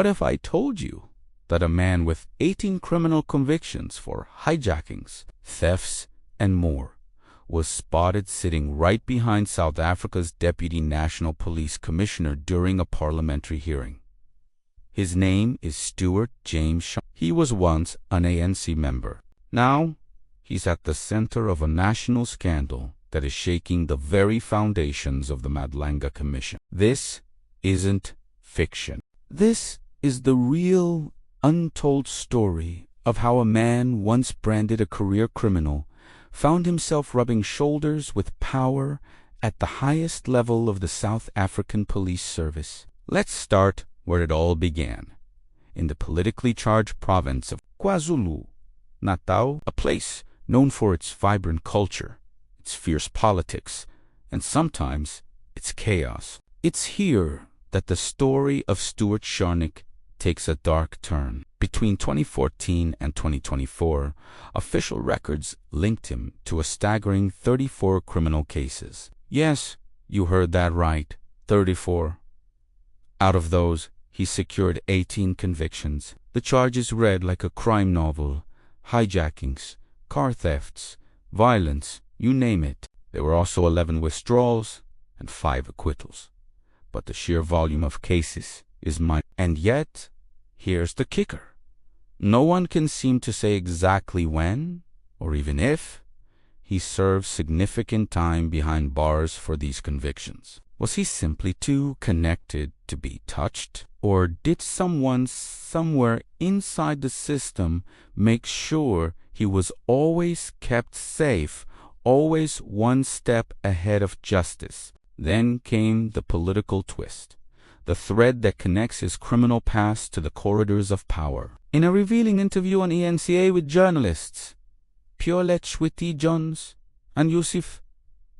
What if I told you that a man with 18 criminal convictions for hijackings, thefts, and more was spotted sitting right behind South Africa's Deputy National Police Commissioner during a parliamentary hearing? His name is Stuart James Scharnick. He was once an ANC member. Now, he's at the center of a national scandal that is shaking the very foundations of the Madlanga Commission. This isn't fiction. This is the real, untold story of how a man once branded a career criminal found himself rubbing shoulders with power at the highest level of the South African Police Service. Let's start where it all began, in the politically charged province of KwaZulu-Natal, a place known for its vibrant culture, its fierce politics, and sometimes its chaos. It's here that the story of Stuart Scharnick takes a dark turn. Between 2014 and 2024, official records linked him to a staggering 34 criminal cases. Yes, you heard that right, 34. Out of those, he secured 18 convictions. The charges read like a crime novel: hijackings, car thefts, violence, you name it. There were also 11 withdrawals and 5 acquittals. But the sheer volume of cases is mine. And yet, here's the kicker. No one can seem to say exactly when, or even if, he served significant time behind bars for these convictions. Was he simply too connected to be touched? Or did someone somewhere inside the system make sure he was always kept safe, always one step ahead of justice? Then came the political twist, the thread that connects his criminal past to the corridors of power. In a revealing interview on ENCA with journalists Pure Letshwiti-Jones and Yusuf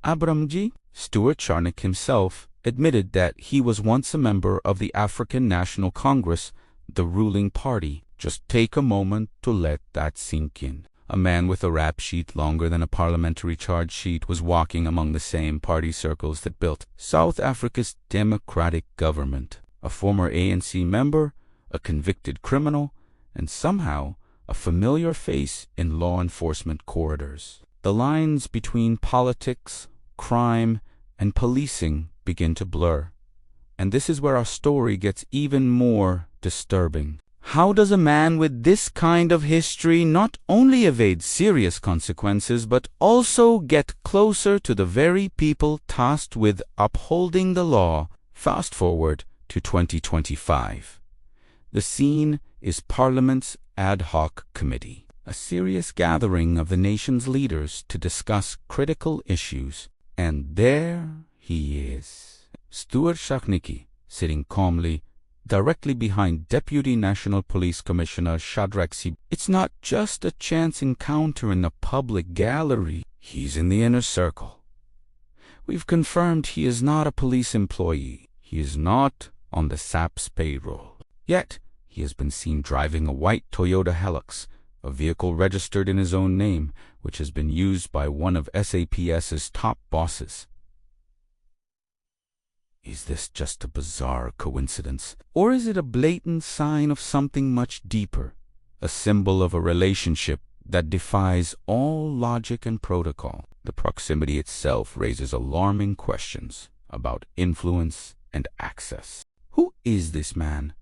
Abramji, Stuart Scharnick himself admitted that he was once a member of the African National Congress, the ruling party. Just take a moment to let that sink in. A man with a rap sheet longer than a parliamentary charge sheet was walking among the same party circles that built South Africa's democratic government. A former ANC member, a convicted criminal, and somehow a familiar face in law enforcement corridors. The lines between politics, crime, and policing begin to blur. And this is where our story gets even more disturbing. How does a man with this kind of history not only evade serious consequences, but also get closer to the very people tasked with upholding the law? Fast forward to 2025. The scene is Parliament's ad hoc committee, a serious gathering of the nation's leaders to discuss critical issues. And there he is, Stuart Scharnick, sitting calmly directly behind Deputy National Police Commissioner Sibiya. It's not just a chance encounter in a public gallery. He's in the inner circle. We've confirmed he is not a police employee. He is not on the SAPS payroll. Yet, he has been seen driving a white Toyota Hilux, a vehicle registered in his own name, which has been used by one of SAPS's top bosses. Is this just a bizarre coincidence? Or is it a blatant sign of something much deeper, a symbol of a relationship that defies all logic and protocol? The proximity itself raises alarming questions about influence and access. Who is this man?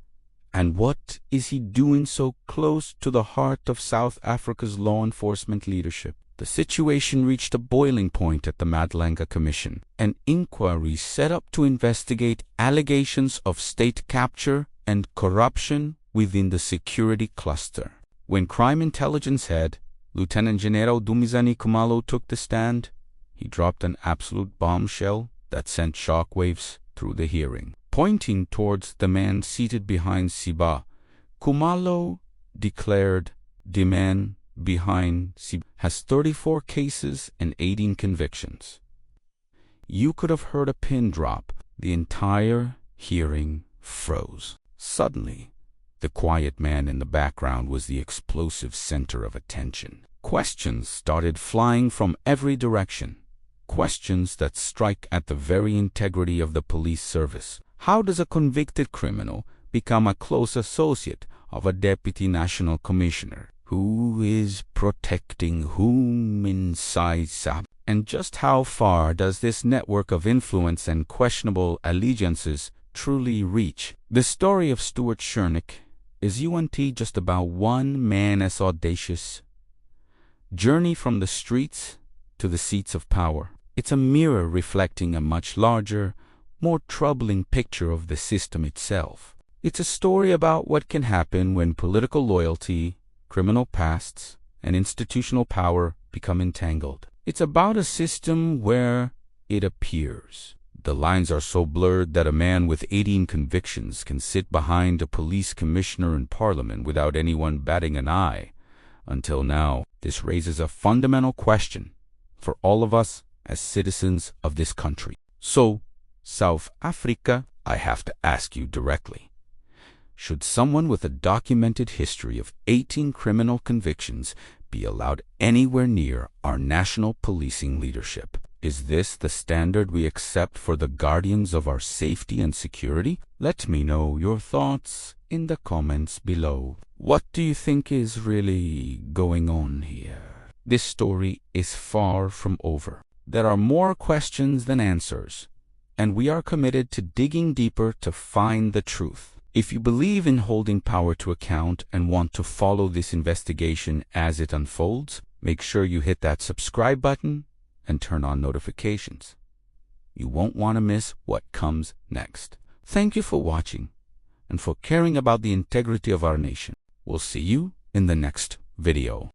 And what is he doing so close to the heart of South Africa's law enforcement leadership? The situation reached a boiling point at the Madlanga Commission, an inquiry set up to investigate allegations of state capture and corruption within the security cluster. When Crime Intelligence Head, Lieutenant General Dumisani Khumalo, took the stand, he dropped an absolute bombshell that sent shockwaves through the hearing. Pointing towards the man seated behind Sibiya, Khumalo declared the man behind Sibiya has 34 cases and 18 convictions. You could have heard a pin drop. The entire hearing froze. Suddenly, the quiet man in the background was the explosive center of attention. Questions started flying from every direction. Questions that strike at the very integrity of the police service. How does a convicted criminal become a close associate of a Deputy National Commissioner. Who is protecting whom inside SAPS? And just how far does this network of influence and questionable allegiances truly reach? The story of Stuart Scharnick is just about one man as audacious journey from the streets to the seats of power. It's a mirror reflecting a much larger, more troubling picture of the system itself. It's a story about what can happen when political loyalty, criminal pasts, and institutional power become entangled. It's about a system where it appears the lines are so blurred that a man with 18 convictions can sit behind a police commissioner in Parliament without anyone batting an eye. Until now, this raises a fundamental question for all of us as citizens of this country. So, South Africa, I have to ask you directly. Should someone with a documented history of 18 criminal convictions be allowed anywhere near our national policing leadership? Is this the standard we accept for the guardians of our safety and security? Let me know your thoughts in the comments below. What do you think is really going on here? This story is far from over. There are more questions than answers, and we are committed to digging deeper to find the truth. If you believe in holding power to account and want to follow this investigation as it unfolds, make sure you hit that subscribe button and turn on notifications. You won't want to miss what comes next. Thank you for watching and for caring about the integrity of our nation. We'll see you in the next video.